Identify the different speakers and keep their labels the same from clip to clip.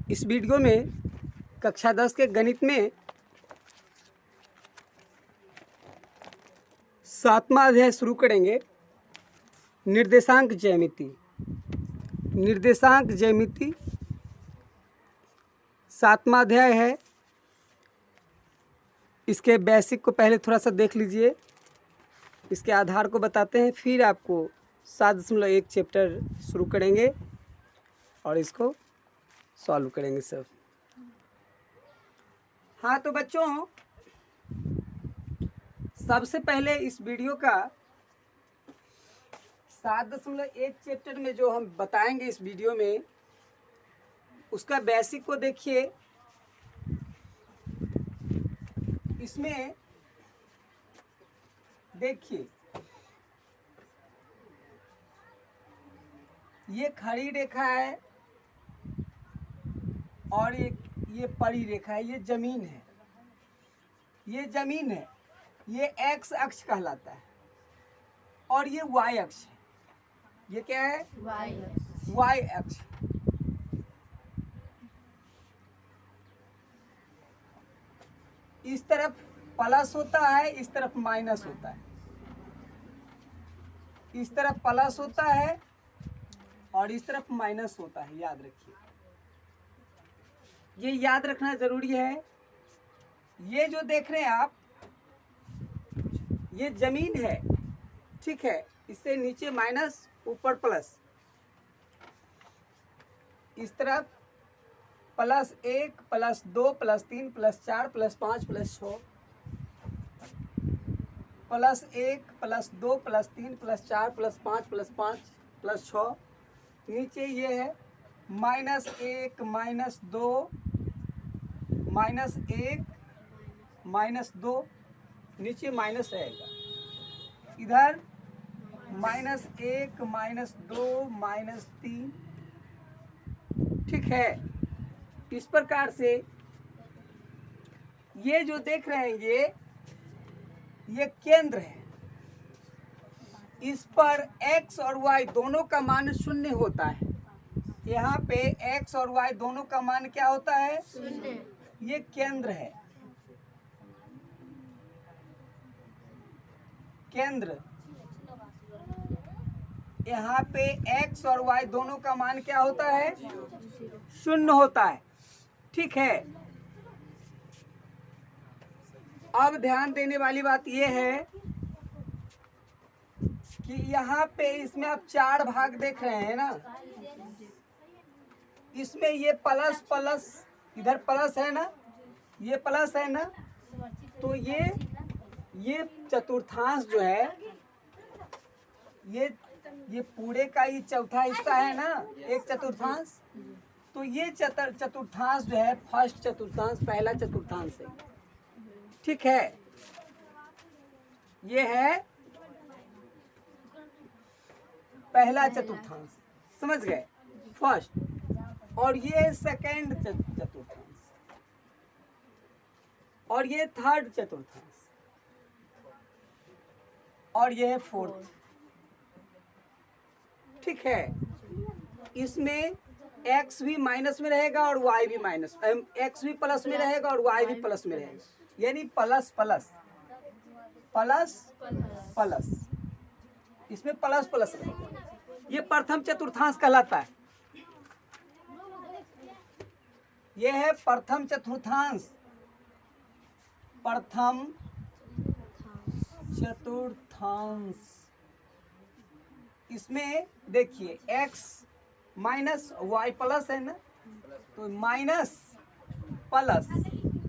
Speaker 1: इस वीडियो में कक्षा 10 के गणित में 7वां अध्याय शुरू करेंगे। निर्देशांक ज्यामिति। निर्देशांक ज्यामिति 7वां अध्याय है। इसके बेसिक को पहले थोड़ा सा देख लीजिए, इसके आधार को बताते हैं, फिर आपको 7.1 चैप्टर शुरू करेंगे और इसको सॉल्व करेंगे सब। हाँ तो बच्चों, सबसे पहले इस वीडियो का 7.1 चैप्टर में जो हम बताएंगे इस वीडियो में, उसका बेसिक को देखिए। इसमें देखिए, ये खड़ी रेखा है और ये पड़ी रेखा है। ये जमीन है, ये जमीन है। ये एक्स अक्ष कहलाता है और ये वाई अक्ष है। ये क्या है? वाई अक्ष। इस तरफ प्लस होता है, इस तरफ माइनस होता है। इस तरफ प्लस होता है और इस तरफ माइनस होता है। याद रखिए, ये याद रखना जरूरी है। ये जो देख रहे हैं आप, ये जमीन है, ठीक है। इससे नीचे माइनस, ऊपर प्लस। इस तरफ +1 +2 +3 +4 +5 +6, +1 +2 +3 +4 +5 +5 +6। नीचे ये है -1 -2 -1 -2, नीचे माइनस रहेगा। इधर -1 -2 -3, ठीक है। इस प्रकार से ये जो देख रहे हैं, ये केंद्र है। इस पर x और y दोनों का मान 0 होता है। यहाँ पे x और y दोनों का मान क्या होता है? 0। ये केंद्र है, केंद्र। यहाँ पे x और y दोनों का मान क्या होता है? 0 होता है, ठीक है। अब ध्यान देने वाली बात यह है कि यहाँ पे इसमें आप 4 भाग देख रहे हैं ना। इसमें ये प्लस प्लस, इधर प्लस है ना, ये प्लस है ना, तो ये चतुर्थांश जो है, ये पूरे का ही चौथा हिस्सा है ना, एक चतुर्थांश। तो ये चतुर्थांश जो है, फर्स्ट चतुर्थांश, पहला चतुर्थांश है, ठीक है। ये है पहला चतुर्थांश, समझ गए? फर्स्ट। और ये सेकंड चतुर्थांश, और ये थर्ड चतुर्थांश, और ये है फोर्थ, ठीक है। इसमें x भी माइनस में रहेगा और y भी माइनस, x भी प्लस में रहेगा और y भी प्लस में रहेगा। यानी प्लस प्लस प्लस प्लस, इसमें प्लस प्लस रहेगा। ये प्रथम चतुर्थांश कहलाता है। ये है प्रथम चतुर्थांश, प्रथम चतुर्थांश। इसमें देखिए x माइनस y प्लस है ना, तो माइनस प्लस,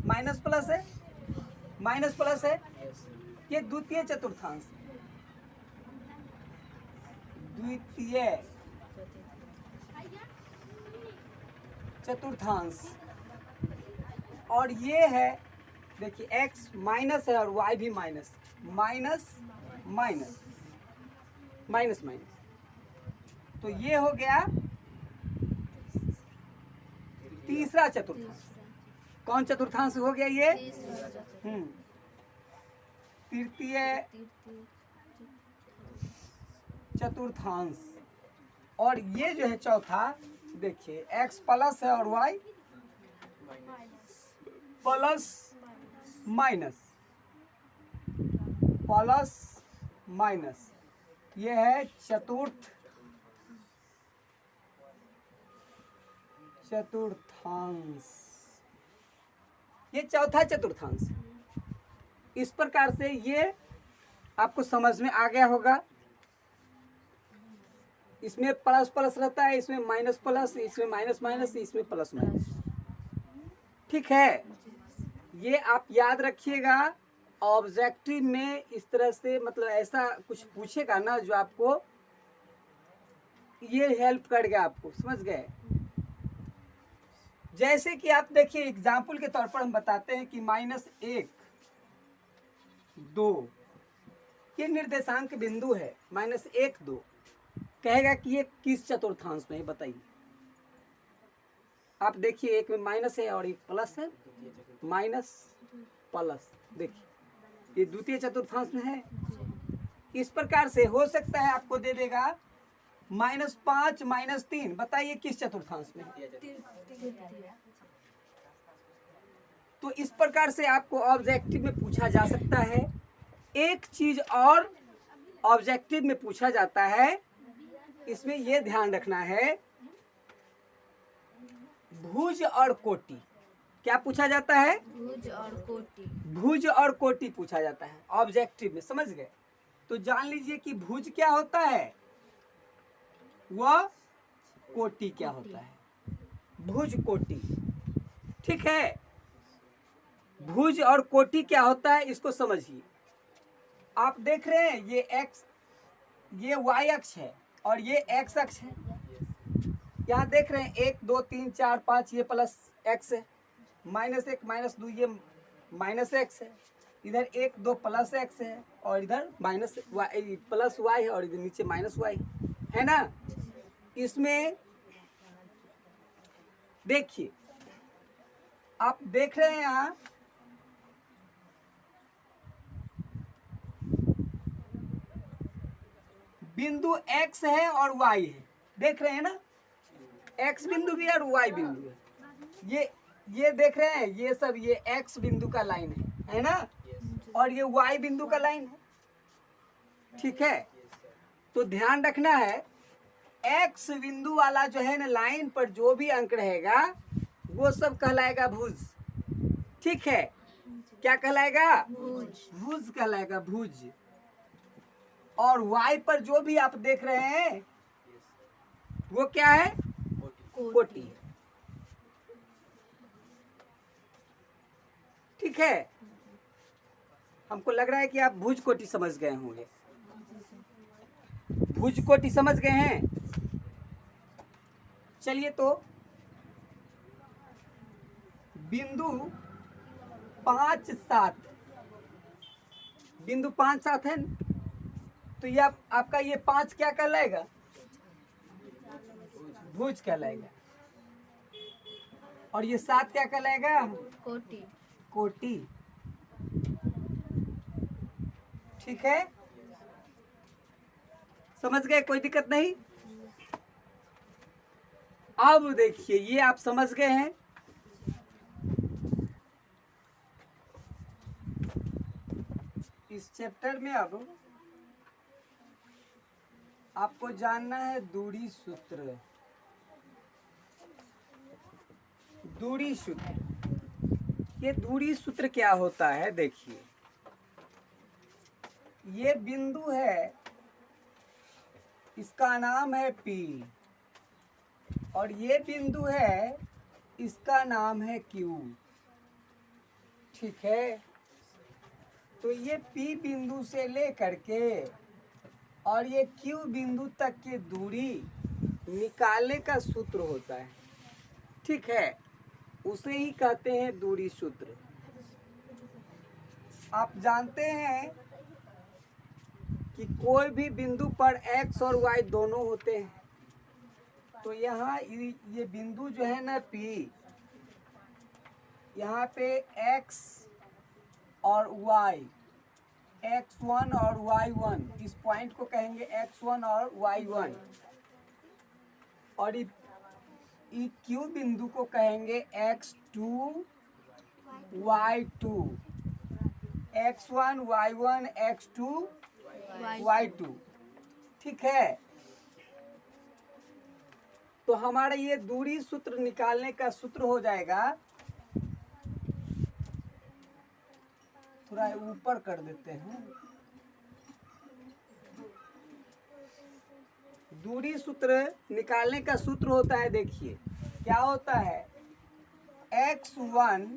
Speaker 1: माइनस प्लस है, माइनस प्लस है। ये द्वितीय चतुर्थांश, द्वितीय चतुर्थांश। और ये है, देखिए x माइनस है और y भी minus, minus minus minus minus. तो ये हो गया तीसरा चतुर्थांश। कौन चतुर्थांश हो गया ये? तृतीय चतुर्थांश। और ये जो है चौथा, देखिए x प्लस है और y plus minus, plus minus, ये है चतुर्थांश, ये चौथा चतुर्थांश। इस प्रकार से ये आपको समझ में आ गया होगा। इसमें प्लस प्लस रहता है, इसमें माइनस प्लस, इसमें माइनस माइनस, इसमें प्लस माइनस। ठीक है, ये आप याद रखिएगा। ऑब्जेक्टिव में इस तरह से मतलब ऐसा कुछ पूछेगा ना जो आपको ये हेल्प करेगा, आपको समझ गए। जैसे कि आप देखिए एग्जाम्पल के तौर पर हम बताते हैं कि -1, 2 ये निर्देशांक बिंदु है। -1, 2 कहेगा कि ये किस चतुर्थांश में है, बताइए। आप देखिए एक में माइनस है और एक प्लस है, माइनस प्लस, देखिए ये द्वितीय चतुर्थांश में है। इस प्रकार से हो सकता है आपको दे देगा -5, -3, बताइए किस चतुर्थांश में है। तो इस प्रकार से आपको ऑब्जेक्टिव में पूछा जा सकता है। एक चीज और ऑब्जेक्टिव में पूछा जाता है, इसमें यह ध्यान रखना है, भुज और कोटि। क्या पूछा जाता है?
Speaker 2: भुज और कोटि।
Speaker 1: भुज और कोटि पूछा जाता है ऑब्जेक्टिव में, समझ गए। तो जान लीजिए कि भुज क्या होता है, वह कोटि क्या होता है, भुज कोटि। ठीक है, भुज और कोटि क्या होता है इसको समझिए। आप देख रहे हैं ये x, ये y अक्ष है और ये x अक्ष है। यहाँ देख रहे हैं 1, 2, 3, 4, 5 ये प्लस x है, -1, -2 ये माइनस x है, इधर 1, 2 प्लस x है और इधर प्लस y है और इधर नीचे -y है ना। इसमें देखिए, आप देख रहे हैं यहाँ बिंदु x है और y है, देख रहे हैं ना, x बिंदु भी है और y बिंदु है। ये देख रहे हैं, ये सब ये x बिंदु का लाइन है ना, और ये y बिंदु का लाइन है। ठीक है, तो ध्यान रखना है, x बिंदु वाला जो है ना लाइन पर जो भी अंक रहेगा वो सब कहलाएगा भुज। ठीक है, क्या कहलाएगा? भुज कहलाएगा, भुज। और y पर जो भी आप देख रहे हैं वो क्या है? कोटि। ठीक है, हमको लग रहा है कि आप भुज कोटि समझ गए होंगे। भुज कोटि समझ गए हैं। चलिए, तो बिंदु 5, 7, बिंदु 5, 7 है न? तो ये आपका ये 5 क्या कहलाएगा? भुज कहलाएगा। और ये 7 क्या कहलाएगा?
Speaker 2: कोटि।
Speaker 1: कोटि। ठीक है, समझ गए, कोई दिक्कत नहीं। अब देखिए, ये आप समझ गए हैं। इस चैप्टर में अब आपको जानना है दूरी सूत्र। दूरी सूत्र, ये दूरी सूत्र क्या होता है? देखिए, ये बिंदु है, इसका नाम है P, और ये बिंदु है, इसका नाम है Q। ठीक है, तो ये P बिंदु से लेकर के और ये Q बिंदु तक की दूरी निकालने का सूत्र होता है। ठीक है, उसे ही कहते हैं दूरी सूत्र। आप जानते हैं कि कोई भी बिंदु पर x और y दोनों होते हैं। तो यहाँ ये बिंदु जो है ना P, यहाँ पे x और y, x1 और y1, इस पॉइंट को कहेंगे x1 और y1। और क्यू बिंदु को कहेंगे x2 y2, x1 y1 x2 y2। ठीक है, तो हमारा ये दूरी सूत्र निकालने का सूत्र हो जाएगा, थोड़ा ऊपर कर देते हैं। दूरी सूत्र निकालने का सूत्र होता है, देखिए क्या होता है, x1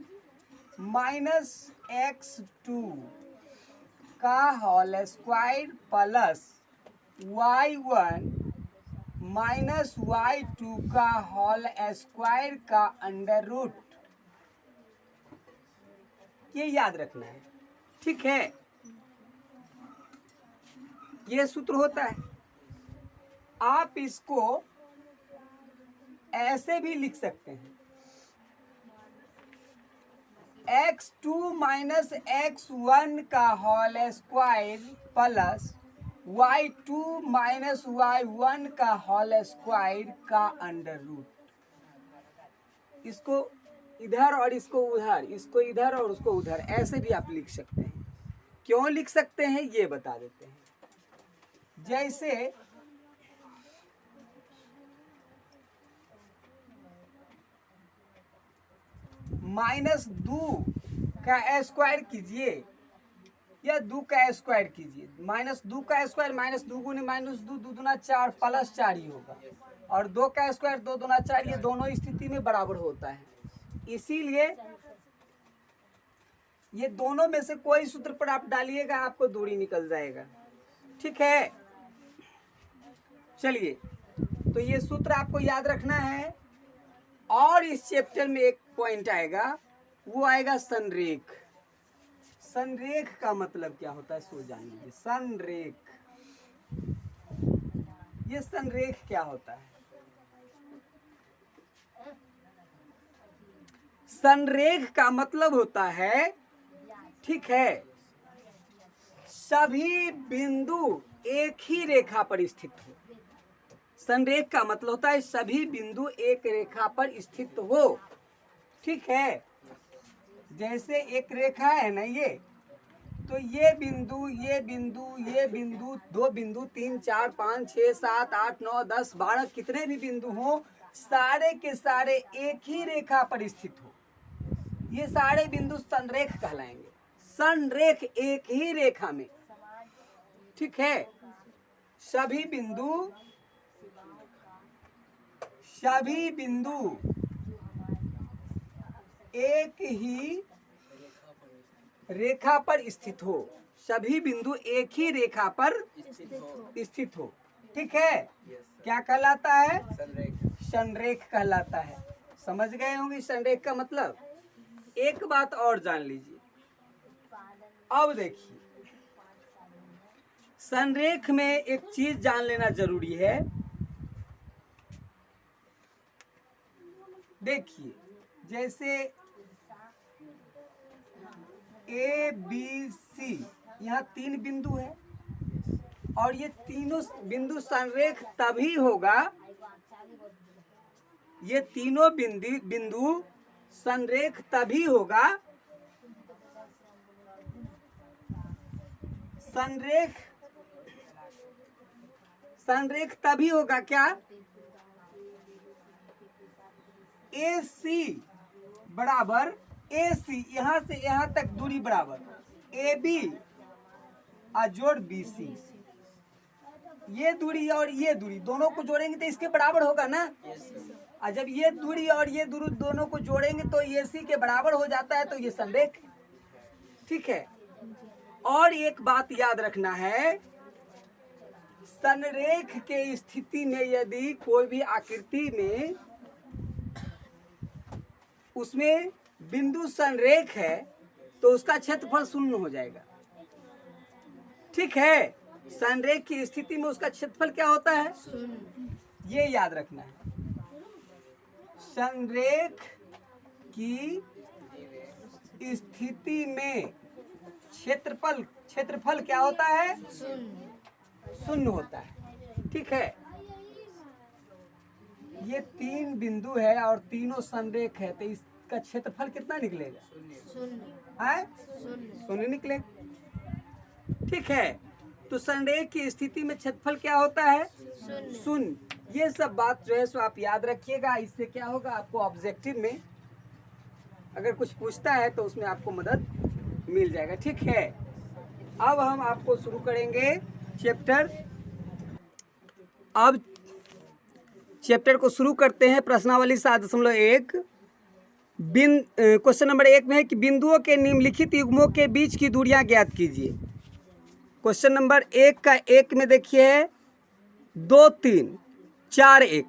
Speaker 1: माइनस x2 का whole square plus y1 minus y2 का होल स्क्वायर का अंडर रूट, ये याद रखना है। ठीक है, ये सूत्र होता है। आप इसको ऐसे भी लिख सकते हैं, x2 माइनस x1 का whole square plus y2 minus y1 का होल स्क्वायर का अंडर रूट। इसको इधर और इसको उधर, इसको इधर और उसको उधर, ऐसे भी आप लिख सकते हैं। क्यों लिख सकते हैं ये बता देते हैं। जैसे माइनस 2 का स्क्वायर कीजिए या 2 का स्क्वायर कीजिए, माइनस 2 का स्क्वायर माइनस 2 गुने माइनस 2, 2 दूना 4 प्लस 4 ही होगा, और 2 का स्क्वायर 2 दूना 4, ये दोनों स्थिति में बराबर होता है। इसीलिए ये दोनों में से कोई सूत्र पर आप डालिएगा, आपको दूरी निकल जाएगा। ठीक है, चलिए, तो ये सूत्र आपको याद रखना है। और इस चैप्टर में एक पॉइंट आएगा, वो आएगा संरेख। संरेख का मतलब क्या होता है, सो जान लीजिए। संरेख, ये संरेख क्या होता है? संरेख का मतलब होता है, ठीक है, सभी बिंदु एक ही रेखा पर स्थित हो। संरेख का मतलब होता है सभी बिंदु एक रेखा पर स्थित हो। ठीक है, जैसे एक रेखा है ना ये, तो ये बिंदु, ये बिंदु, ये बिंदु, 2 बिंदु, 3 4 5 6 7 8 9 10 12 कितने भी बिंदु हो, सारे के सारे एक ही रेखा पर स्थित हो, ये सारे बिंदु संरेख कहलाएंगे। संरेख एक ही रेखा में, ठीक है, सभी बिंदु एक ही रेखा पर स्थित हो, सभी बिंदु एक ही रेखा पर स्थित हो। ठीक है, क्या कहलाता है? संरेख कहलाता है। समझ गए होंगे संरेख का मतलब। एक बात और जान लीजिए, अब देखिए, संरेख में एक चीज जान लेना जरूरी है। देखिए, जैसे ए बी सी, यहाँ 3 बिंदु है, और ये तीनों बिंदु संरेख तभी होगा, ये तीनों बिंदु संरेख तभी होगा, संरेख तभी होगा क्या? ए सी बराबर ए सी, यहाँ से यहाँ तक दूरी बराबर ए बी जोड़ बी सी, ये दूरी और ये दूरी दोनों को जोड़ेंगे तो इसके बराबर होगा ना। और जब ये दूरी और ये दूरी दोनों को जोड़ेंगे तो ये सी के बराबर हो जाता है, तो ये संरेख। ठीक है, और एक बात याद रखना है, संरेख के स्थिति में यदि कोई भी आकृति में उसमें बिंदु संरेख है तो उसका क्षेत्रफल शून्य हो जाएगा। ठीक है, संरेख की स्थिति में उसका क्षेत्रफल क्या होता है? ये याद रखना है। संरेख की स्थिति में क्षेत्रफल क्या होता है? शून्य होता है। ठीक है, ये 3 बिंदु है और तीनों संरेख है, तो इसका क्षेत्रफल कितना निकलेगा?
Speaker 2: शून्य
Speaker 1: है
Speaker 2: शून्य
Speaker 1: 0 निकलेगा। ठीक है, तो संरेख की स्थिति में क्षेत्रफल क्या होता है?
Speaker 2: शून्य
Speaker 1: 0। ये सब बात जो है सो आप याद रखिएगा। इससे क्या होगा, आपको ऑब्जेक्टिव में अगर कुछ पूछता है तो उसमें आपको मदद मिल जाएगा। ठीक है, अब हम आपको शुरू करेंगे चैप्टर। अब चैप्टर को शुरू करते हैं। प्रश्नावली 7.1 क्वेश्चन नंबर 1 में है कि बिंदुओं के निम्नलिखित युग्मों के बीच की दूरियां ज्ञात कीजिए। क्वेश्चन नंबर 1 का 1 में देखिए 2 3 4 1,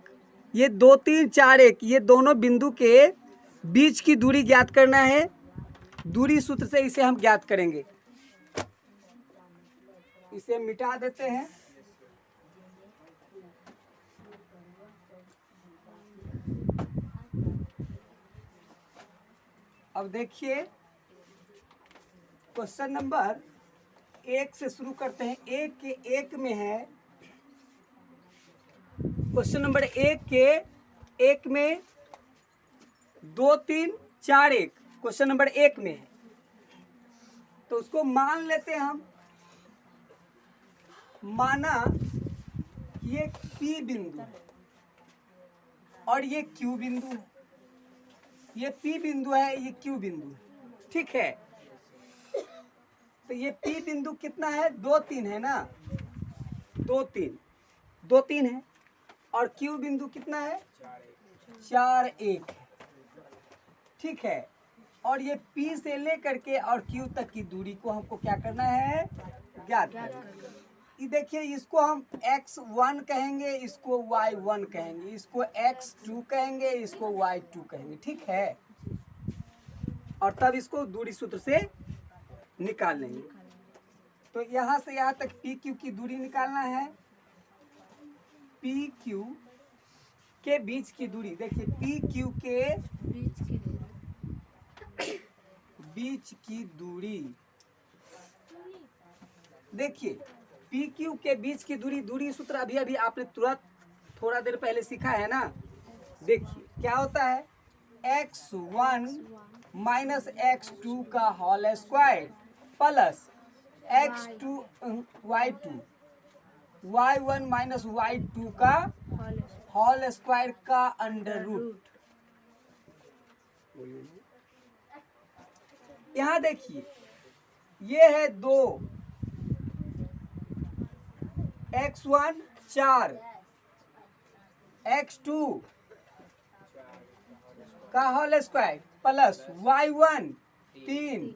Speaker 1: ये 2 3 4 1 ये दोनों बिंदु के बीच की दूरी ज्ञात करना है। दूरी सूत्र से इसे हम ज्ञात करेंगे। इसे मिटा देते हैं। अब देखिए क्वेश्चन नंबर 1 से शुरू करते हैं। 1 के 1 में है, क्वेश्चन नंबर 1 के 1 में 2 3 4 1 क्वेश्चन नंबर 1 में है, तो उसको मान लेते हैं हम। माना ये P बिंदु और ये Q बिंदु है। ये P बिंदु है, ये Q बिंदु है। ठीक है, तो ये P बिंदु कितना है? 2 3 है ना, 2 3 है। और Q बिंदु कितना है? 4 1 है। ठीक है, और ये P से लेकर के और Q तक की दूरी को हमको क्या करना है? ज्ञात करना। ये देखिए, इसको हम x1 कहेंगे, इसको y1 कहेंगे, इसको x2 कहेंगे, इसको y2 कहेंगे। ठीक है, और तब इसको दूरी सूत्र से निकाल लेंगे। तो यहाँ से यहाँ तक PQ की दूरी निकालना है। PQ के बीच की दूरी देखिए, PQ के बीच की दूरी देखिए, PQ के बीच की दूरी, दूरी सूत्र अभी अभी आपने तुरंत थोड़ा देर पहले सीखा है ना। देखिए क्या होता है, x1 माइनस x2 का whole square plus x2 y2 y1 minus y2 का होल स्क्वायर का अंडर रूट। यहाँ देखिए, ये है 2, x1 4, x2 का whole square plus y1 3,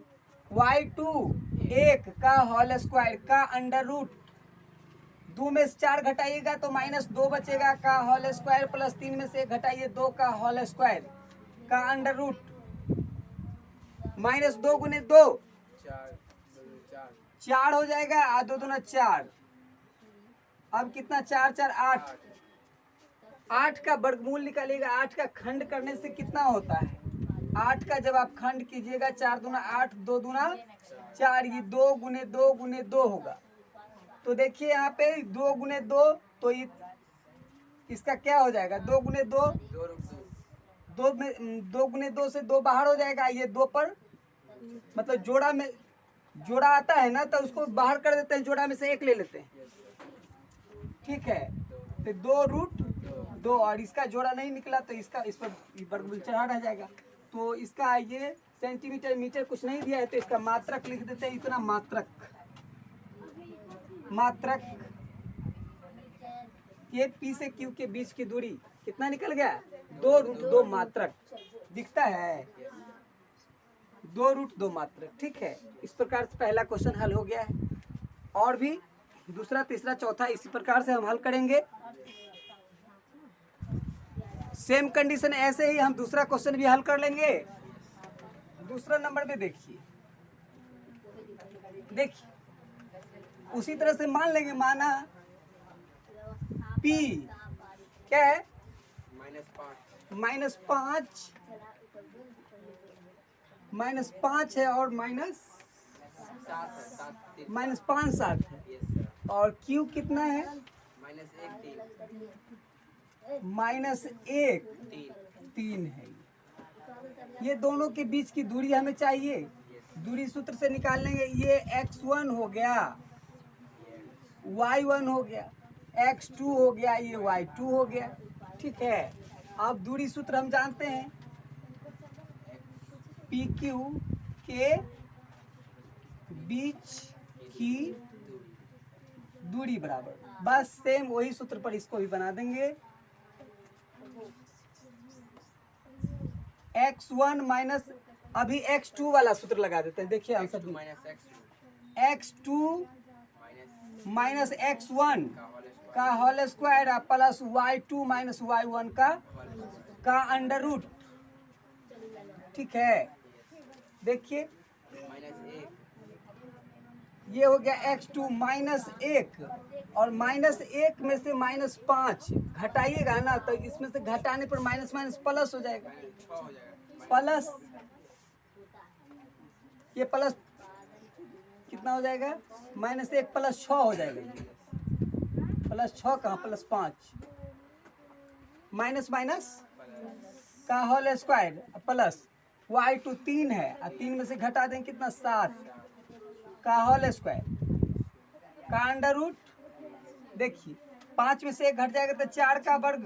Speaker 1: y2 1 का होल स्क्वायर का अंडर रूट। 2 में से 4 घटाइएगा तो -2 बचेगा का होल स्क्वायर प्लस 3 में से 1 घटाइए 2 का होल स्क्वायर का अंडर रूट। -2 गुने 2 4 हो जाएगा, 2 दूना 4। अब कितना? 4 4 8। 8 का वर्गमूल निकालिएगा। 8 का खंड करने से कितना होता है? 8 का जब आप खंड कीजिएगा, 4 दूना 8, 2 दूना 4, ये 2 गुने 2 गुने 2 होगा। तो देखिए यहाँ पे 2 गुने 2, तो ये इसका क्या हो जाएगा? 2 गुने 2, 2 गुने 2 से 2 बाहर हो जाएगा। ये 2 पर मतलब जोड़ा में जोड़ा आता है ना, तो उसको बाहर कर देते हैं, जोड़ा में से 1 ले लेते हैं। ठीक है, तो 2√2 और इसका जोड़ा नहीं निकला तो इसका इस पर वर्गमूल चढ़ा रह जाएगा। तो इसका ये सेंटीमीटर मीटर कुछ नहीं दिया है, तो इसका मात्रक लिख देते हैं। इतना मात्रक ये P से Q के बीच की दूरी कितना निकल गया? 2√2 मात्रक दिखता है, 2√2 मात्रक। ठीक है, इस प्रकार से पहला क्वेश्चन हल हो गया है। और भी दूसरा, तीसरा, चौथा इसी प्रकार से हम हल करेंगे। सेम कंडीशन ऐसे ही हम दूसरा क्वेश्चन भी हल कर लेंगे। दूसरा नंबर पे देखिए उसी तरह से मान लेंगे। माना P क्या है? -5 है और -5 7 है। और Q कितना है? -1 3 है। ये दोनों के बीच की दूरी हमें चाहिए, दूरी सूत्र से निकाल लेंगे। ये x1 हो गया, y1 हो गया, x2 हो गया, ये y2 हो गया। ठीक है, अब दूरी सूत्र हम जानते हैं, PQ के बीच की दूरी बराबर, बस सेम वही सूत्र पर इसको भी बना देंगे। x1 माइनस, अभी x2 वाला सूत्र लगा देते हैं। देखिए आंसर, x2 माइनस x1 का whole square plus y2 minus y1 का अंडर रूट। ठीक है, देखिए ये हो गया x2 -1, और -1 में से -5 घटाइएगा ना, तो इसमें से घटाने पर माइनस माइनस प्लस हो जाएगा, प्लस, ये प्लस कितना हो जाएगा, -1 + 6 हो जाएगा, +6 कहाँ, +5, माइनस माइनस का होल स्क्वायर प्लस y2 3 है, और 3 में से घटा देंगे कितना, 7 का होल स्क्वायर का अंडर रूट। देखिए 5 में से 1 घट जाएगा तो 4 का वर्ग,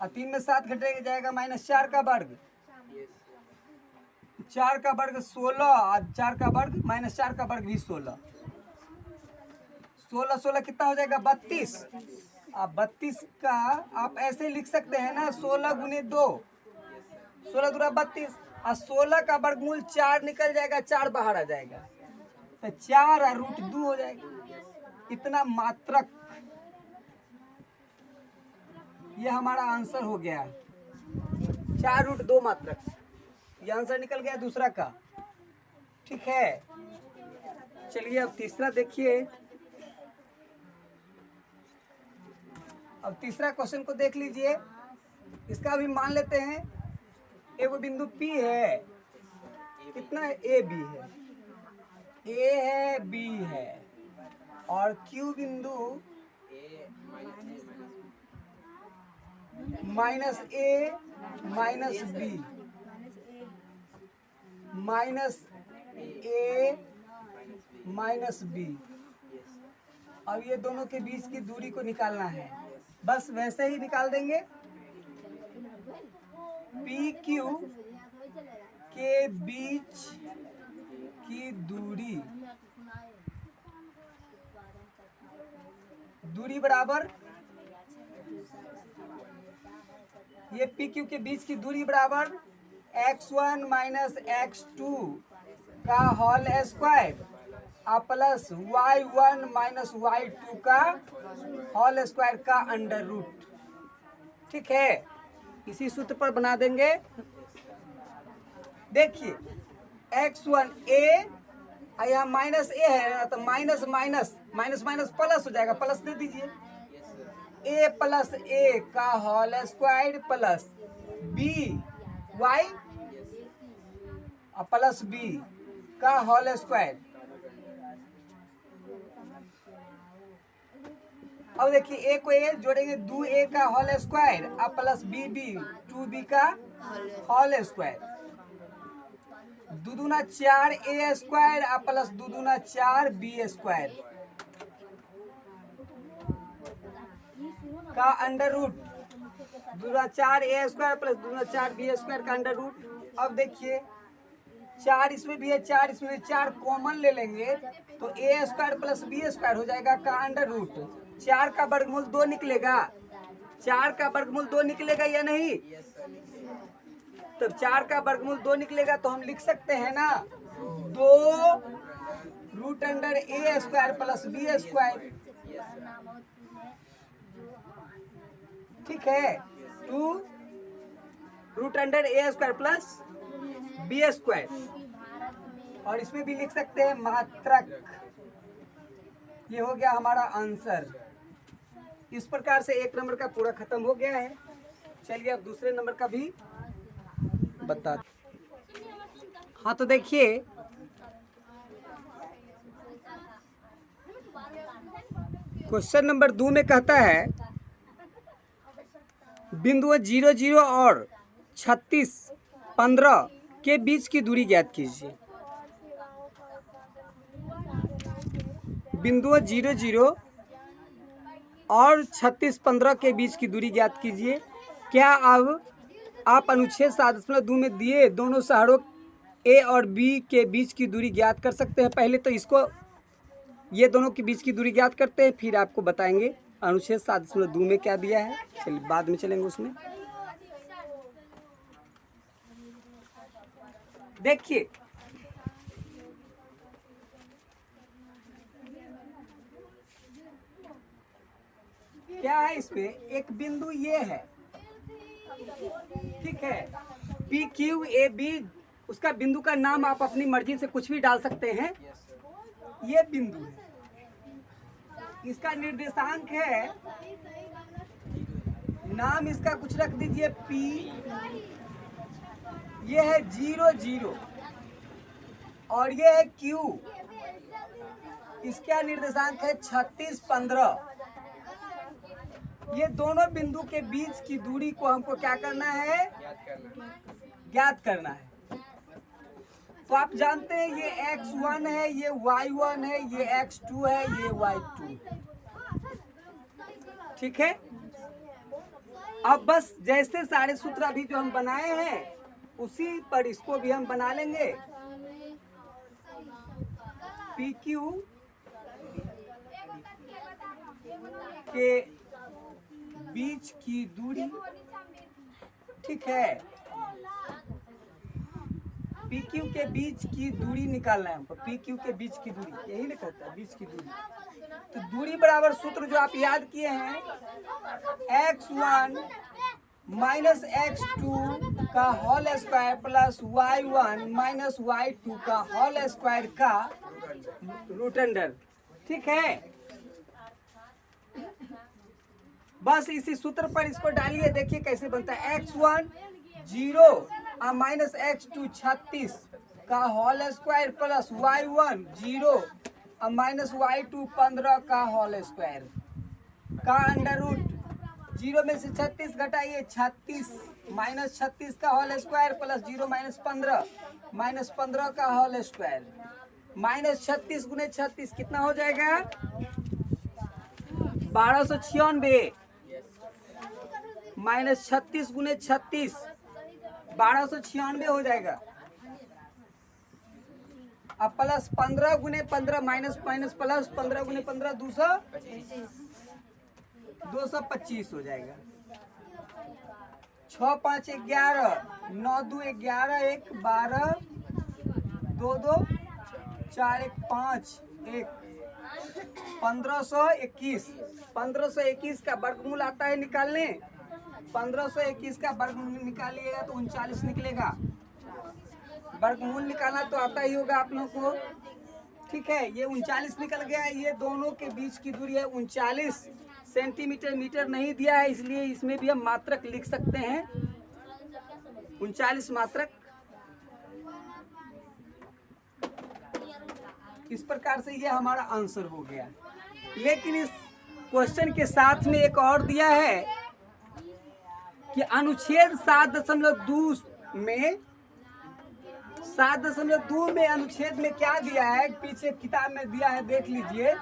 Speaker 1: और 3 में 7 घट जाएगा -4 का वर्ग, 4 का वर्ग 16, और 4 का वर्ग -4 का वर्ग भी 16, 16 16 कितना हो जाएगा, 32। अब 32 का आप ऐसे लिख सकते हैं ना, 16 × 2, 16 × 32, और 16 का वर्गमूल 4 निकल जाएगा, 4 बाहर आ जाएगा, तो 4 और √2 हो जाएगा। इतना मात्रक, ये हमारा आंसर हो गया, 4√2 मात्रक, ये आंसर निकल गया दूसरा का। ठीक है, चलिए अब तीसरा देखिए। अब तीसरा क्वेश्चन को देख लीजिए, इसका भी मान लेते हैं एगो बिंदु P है, कितना है, AB है, A है, B है, और Q बिंदु -A -B -A -B। अब ये दोनों के बीच की दूरी को निकालना है, बस वैसे ही निकाल देंगे। PQ के बीच की दूरी बराबर, ये PQ के बीच की दूरी बराबर x1 माइनस x2 का whole square plus y1 minus y2 का होल स्क्वायर का अंडर रूट। ठीक है, इसी सूत्र पर बना देंगे। देखिए x1 a, यहाँ -a है तो minus minus minus minus plus हो जाएगा, प्लस दे दीजिए, a + a का whole square plus b y plus b का होल स्क्वायर। अब देखिए a को a जोड़ेंगे, 2a का whole square plus b 2b का होल स्क्वायर, 2 दूना 4a स्क्वायर प्लस 2 दूना 4b स्क्वायर का अंडर रूट, 2 दूना 4a स्क्वायर प्लस 2 दूना 4b स्क्वायर का अंडर रूट। अब देखिए 4 इसमें भी है, 4 इसमें भी, 4 कॉमन ले लेंगे तो a square plus b square हो जाएगा का अंडर रूट। 4 का वर्गमूल 2 निकलेगा, 4 का वर्गमूल 2 निकलेगा या नहीं, तो 4 का वर्गमूल 2 निकलेगा तो हम लिख सकते हैं ना 2 √a square plus b square. ठीक है, 2 √a square plus b square, और इसमें भी लिख सकते हैं मात्रक। ये हो गया हमारा आंसर। इस प्रकार से 1 नंबर का पूरा खत्म हो गया है। चलिए अब दूसरे नंबर का भी बता। हाँ तो देखिए क्वेश्चन नंबर 2 में कहता है बिंदु 0 0 और 36 15 के बीच की दूरी ज्ञात कीजिए। बिंदु 0 0 और 36 15 के बीच की दूरी ज्ञात कीजिए। क्या अब आप अनुच्छेद 7.2 में दिए दोनों शहरों ए और बी के बीच की दूरी ज्ञात कर सकते हैं? पहले तो इसको, ये दोनों के बीच की दूरी ज्ञात करते हैं, फिर आपको बताएंगे अनुच्छेद 7.2 में क्या दिया है। चलिए बाद में चलेंगे उसमें। देखिए क्या है, इसमें एक बिंदु ये है, ठीक है, पी क्यू ए बी, उसका बिंदु का नाम आप अपनी मर्जी से कुछ भी डाल सकते हैं। ये बिंदु है, इसका निर्देशांक है, नाम इसका कुछ रख दीजिए पी, ये है 0 0 और ये है क्यू, इसका निर्देशांक है 36 15। ये दोनों बिंदु के बीच की दूरी को हमको क्या करना है, ज्ञात करना है। तो आप जानते हैं ये x1 है, ये y1 है, ये x2 है, ये y2, ठीक है। अब बस जैसे सारे सूत्र अभी जो हम बनाए हैं उसी पर इसको भी हम बना लेंगे। पी क्यू के बीच की दूरी, ठीक है, पी क्यू के बीच की दूरी निकालना है हमको। पी क्यू के बीच की दूरी, यही ना कहता है, बीच की दूरी। तो दूरी बराबर सूत्र जो आप याद किए हैं, x1 माइनस x2 का whole square plus y1 minus y2 का होल स्क्वायर का रूट अंडर, ठीक है। बस इसी सूत्र पर इसको डालिए, देखिए कैसे बनता है। x1 0 माइनस x2 36 का whole square plus y1 0 minus y2 15 का होल स्क्वायर का अंडर रूट। 0 में से 36 घटाइए, 36 माइनस 36 का होल स्क्वायर प्लस 0 माइनस 15 का होल स्क्वायर, माइनस 36 गुने 36 कितना हो जाएगा, 1296, माइनस 36 गुने 36 1296 हो जाएगा। अब प्लस 15 गुने 15 माइनस प्लस 15 गुने 15 225 हो जाएगा। 6 5 11 9 2 11 1 12 2 2 4 1 5 1 1521 का वर्गमूल आता है निकालने। 1521 का वर्गमूल निकालिएगा तो 39 निकलेगा। वर्गमूल निकालना तो आता ही होगा आप लोगों को, ठीक है। ये 39 निकल गया। ये दोनों के बीच की दूरी है 39 सेंटीमीटर, मीटर नहीं दिया है, इसलिए इसमें भी हम मात्रक लिख सकते हैं, 39 मात्रक। इस प्रकार से ये हमारा आंसर हो गया। लेकिन इस क्वेश्चन के साथ में एक और दिया है कि अनुच्छेद 7.2 में 7.2 में अनुच्छेद में क्या दिया है, पीछे किताब में दिया है, देख लीजिए।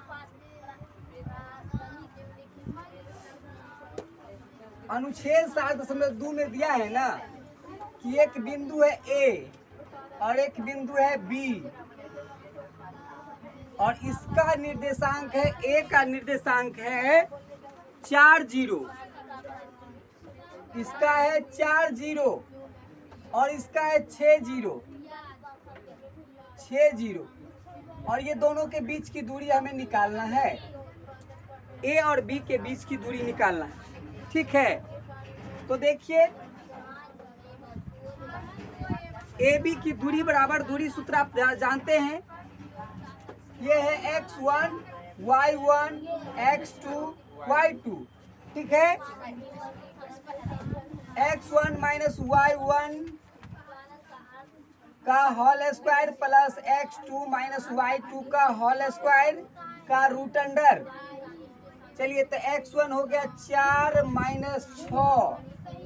Speaker 1: अनुच्छेद 7.2 में दिया है ना कि एक बिंदु है ए और एक बिंदु है बी और इसका निर्देशांक है, ए का निर्देशांक है 4 0, इसका है 4 0 और इसका है 6 0 और ये दोनों के बीच की दूरी हमें निकालना है, ए और बी के बीच की दूरी निकालना है, ठीक है। तो देखिए ए बी की दूरी बराबर, दूरी सूत्र आप जानते हैं, ये है x1 y1 x2 y2, ठीक है। x1 माइनस y1 का whole square plus x2 minus y2 का होल स्क्वायर का रूट अंडर। चलिए तो x1 हो गया 4 माइनस 6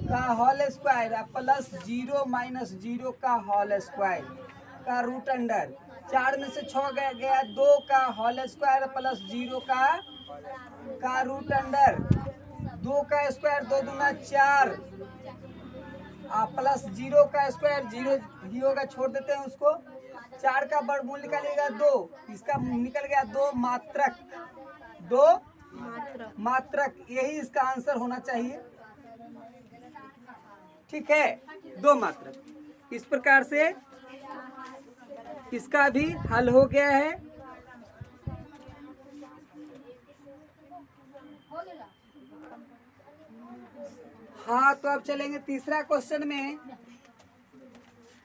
Speaker 1: का होल स्क्वायर प्लस 0 माइनस 0 का होल स्क्वायर का रूट अंडर 4 में से 6 गया 2 का होल स्क्वायर प्लस 0 का रूट अंडर 2 का स्क्वायर 2 दूना 4 प्लस 0 का स्क्वायर 0 ही होगा, छोड़ देते हैं उसको। 4 का वर्गमूल निकलेगा 2, इसका निकल गया 2 मात्रक, 2 मात्रक, यही इसका आंसर होना चाहिए। ठीक है, 2 मात्रक। इस प्रकार से इसका भी हल हो गया है। हाँ, तो अब चलेंगे तीसरा क्वेश्चन में।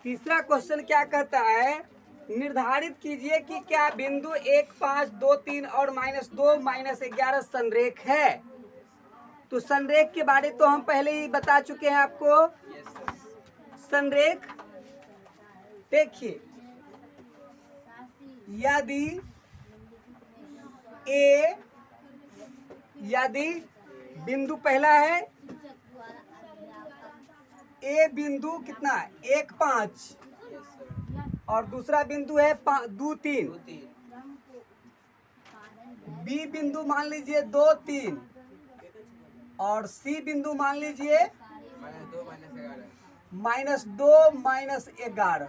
Speaker 1: तीसरा क्वेश्चन क्या कहता है, निर्धारित कीजिए कि क्या बिंदु 1, 5, 2, 3 और -2, -11 संरेख है। तो संरेख के बारे तो हम पहले ही बता चुके हैं आपको। संरेख देखिए, यदि बिंदु पहला है, ए बिंदु कितना है 1, 5 और दूसरा बिंदु है 2, 3। बी बिंदु मान लीजिए 2, 3 और सी बिंदु मान लीजिए -2, -11।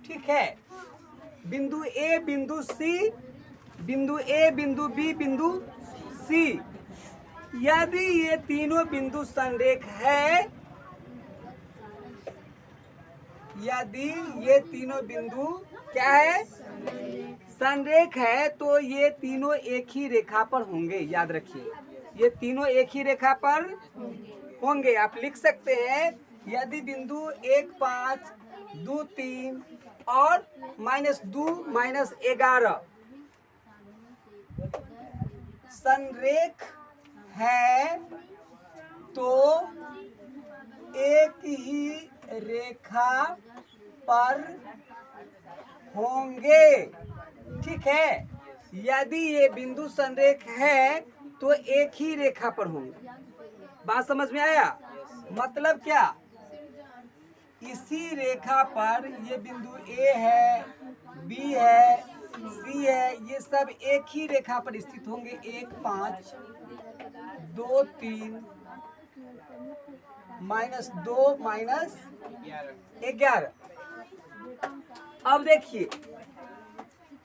Speaker 1: ठीक है, बिंदु ए, बिंदु सी, बिंदु ए, बिंदु बी, बिंदु सी, यदि ये तीनों बिंदु संरेख है, यदि ये तीनों बिंदु क्या है, संरेख है, तो ये तीनों एक ही रेखा पर होंगे। याद रखिए, ये तीनों एक ही रेखा पर होंगे। आप लिख सकते हैं, यदि बिंदु 1, 5, 2, 3 और -2, -11 संरेख है, तो एक ही रेखा पर होंगे। ठीक है, यदि ये बिंदु संरेख है तो एक ही रेखा पर होंगे। बात समझ में आया? मतलब क्या, इसी रेखा पर ये बिंदु ए है, बी है, सी है, ये सब एक ही रेखा पर स्थित होंगे। 1, 5, 2, 3 -2, -11। अब देखिए,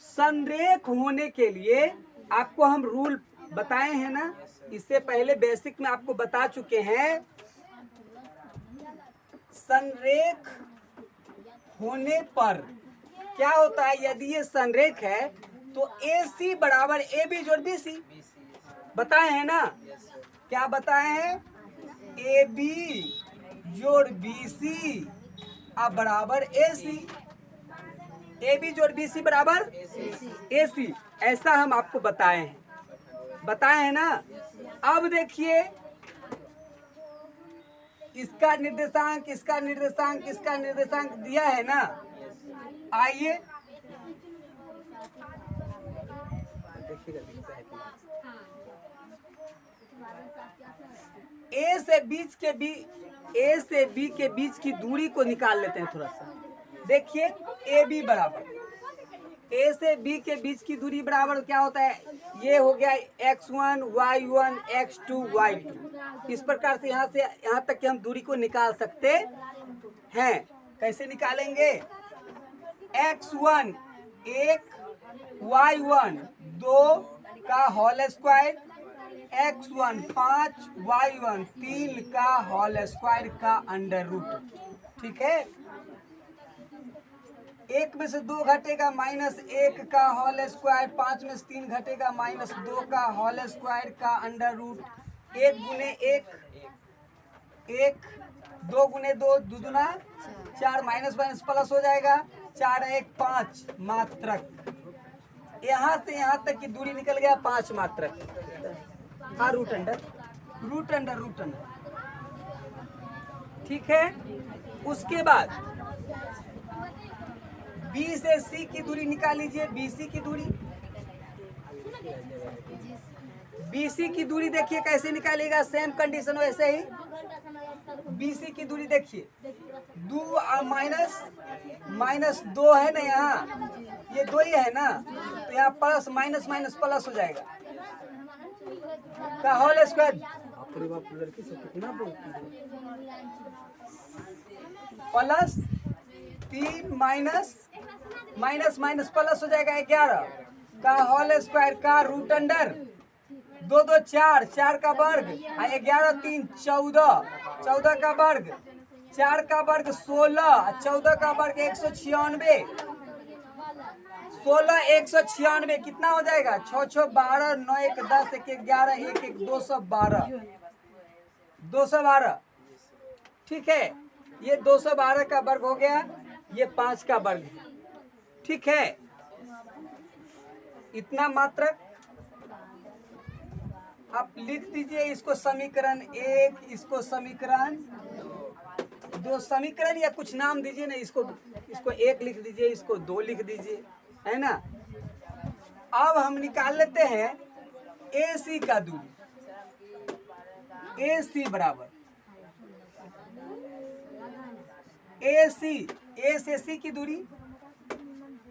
Speaker 1: संरेख होने के लिए आपको हम रूल बताए हैं ना, इससे पहले बेसिक में आपको बता चुके हैं। संरेख होने पर क्या होता है, यदि ये संरेख है तो AC बराबर AB जोड़ BC बताए हैं ना। क्या बताए हैं, AB जोड़ BC अब बराबर AC, AB जोड़ BC बराबर AC, ऐसा हम आपको बताए हैं ना। अब देखिए, इसका निर्देशांक, इसका निर्देशांक, इसका निर्देशांक दिया है ना। आइए ए से बी के बीच की दूरी को निकाल लेते हैं थोड़ा सा। देखिए, ए बी बराबर ए से बी के बीच की दूरी बराबर क्या होता है, ये हो गया x1 y1 x2 y2। इस प्रकार से यहाँ तक की हम दूरी को निकाल सकते हैं। कैसे निकालेंगे, x1 1, y1 2 का होल स्क्वायर, x1 5, y1 3 का होल स्क्वायर का अंडर रूट। ठीक है, 1 में से 2 घटेगा -1 का होल स्क्वायर, 5 में से 3 घटेगा -2 का होल स्क्वायर का अंडर रूट। 1 गुने 1 1, 2 गुने 2 2 दूना 4, माइनस प्लस हो जाएगा, 4 1 5 मात्रक। यहाँ से यहाँ तक की दूरी निकल गया 5 मात्रक। हाँ, रूट अंडर। ठीक है, उसके बाद B से C की दूरी निकाल लीजिए। BC की दूरी, BC की दूरी देखिए कैसे निकालेगा, सेम कंडीशन वैसे ही। BC की दूरी देखिए, 2 और माइनस 2 है ना, यहाँ ये 2 ही है ना, तो यहाँ प्लस माइनस माइनस प्लस हो जाएगा का होल स्क्वायर। लड़की सब कितना बोलती है, plus 3 minus minus minus plus हो जाएगा 11 का होल स्क्वायर का रूट अंडर 2 2 4 4 का वर्ग 11 3 14 14 का वर्ग 4 का वर्ग 16 14 का वर्ग 196 16 196 कितना हो जाएगा 6 6 12 9 1 10 1 11 1 1 212 212। ठीक है, ये 212 का वर्ग हो गया, ये 5 का वर्ग है। ठीक है, इतना मात्रक आप लिख दीजिए इसको समीकरण 1, इसको समीकरण 2, समीकरण या कुछ नाम दीजिए ना, इसको 1 लिख दीजिए, इसको 2 लिख दीजिए, है ना। अब हम निकाल लेते हैं AC का दूरी। AC बराबर A से C की दूरी,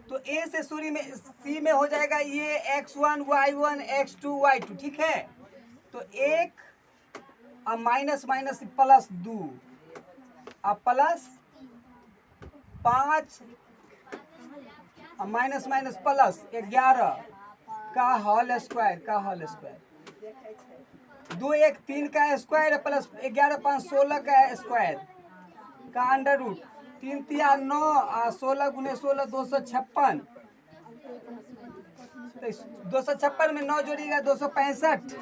Speaker 1: तो A से सूरी में C में हो जाएगा ये x1 y1 x2 y2। ठीक है, तो 1 और माइनस माइनस प्लस 2 और प्लस 5 और माइनस माइनस प्लस 11 का होल स्क्वायर 2 1 3 का स्क्वायर प्लस 11 5 16 का स्क्वायर का अंडर रूट 3 3 9 और 16 गुने 16 256। 256 में 9 जोड़िएगा 265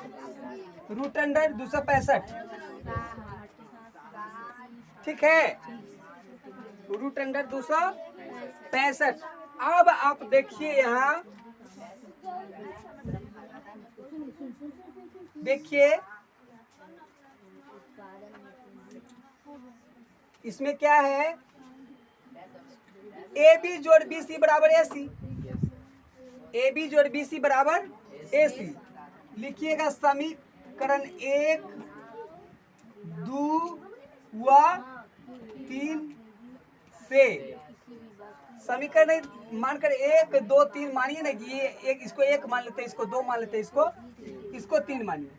Speaker 1: रूट अंडर 265। ठीक है, रूट अंडर 265। अब आप देखिए यहाँ, देखिए इसमें क्या है, AB जोड़ BC बराबर AC, AB जोड़ BC बराबर AC। लिखिएगा समीकरण 1 2 व 3 से, समीकरण मानकर 1 2 3 मानिए ना कि ये एक, इसको 1 मान लेते हैं, इसको 2 मान लेते हैं, इसको 3 मानिए।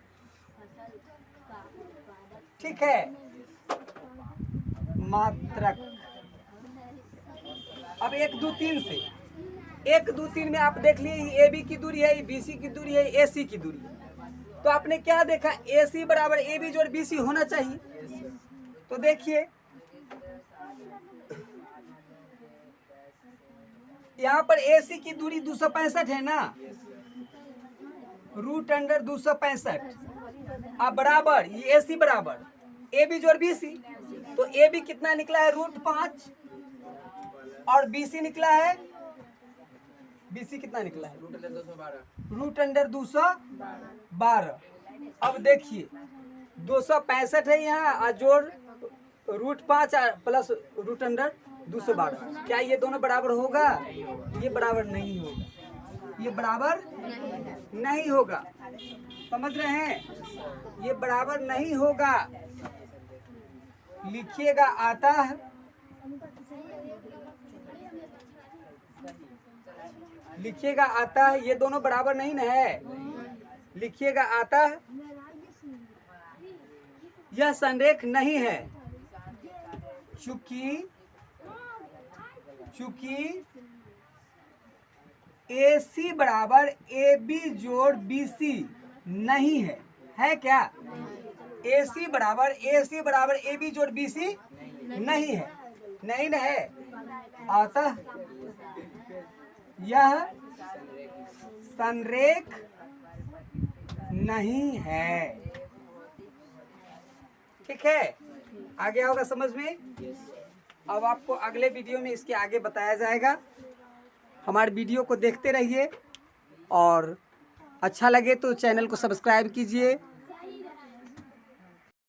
Speaker 1: ठीक है, मात्रक। अब 1 2 3 से, 1 2 3 में आप देख लिए AB की दूरी है, BC की दूरी है, AC की दूरी है। तो आपने क्या देखा, AC बराबर AB जोड़ BC होना चाहिए। तो देखिए यहाँ पर AC की दूरी 265 है ना, रूट अंडर 265। अब बराबर ये AC बराबर AB जोड़ BC, तो AB कितना निकला है रूट 5 और BC निकला है, BC कितना निकला है रूट अंडर 212। अब देखिए 265 है यहाँ और जोड़ रूट 5 प्लस रूट अंडर 212, क्या ये दोनों बराबर होगा? ये बराबर नहीं होगा, ये बराबर नहीं होगा। समझ रहे हैं, ये बराबर नहीं होगा। लिखिएगा आता है, लिखिएगा आता है, ये दोनों बराबर नहीं ना है। लिखिएगा आता है, यह संरेख नहीं है, चूंकि AC बराबर AB जोड़ BC नहीं है। है क्या? AC बराबर AB जोड़ BC नहीं है, नहीं ना है। अतः यह संरेख नहीं है। ठीक है, आगे होगा समझ में। अब आपको अगले वीडियो में इसके आगे बताया जाएगा। हमारे वीडियो को देखते रहिए और अच्छा लगे तो चैनल को सब्सक्राइब कीजिए।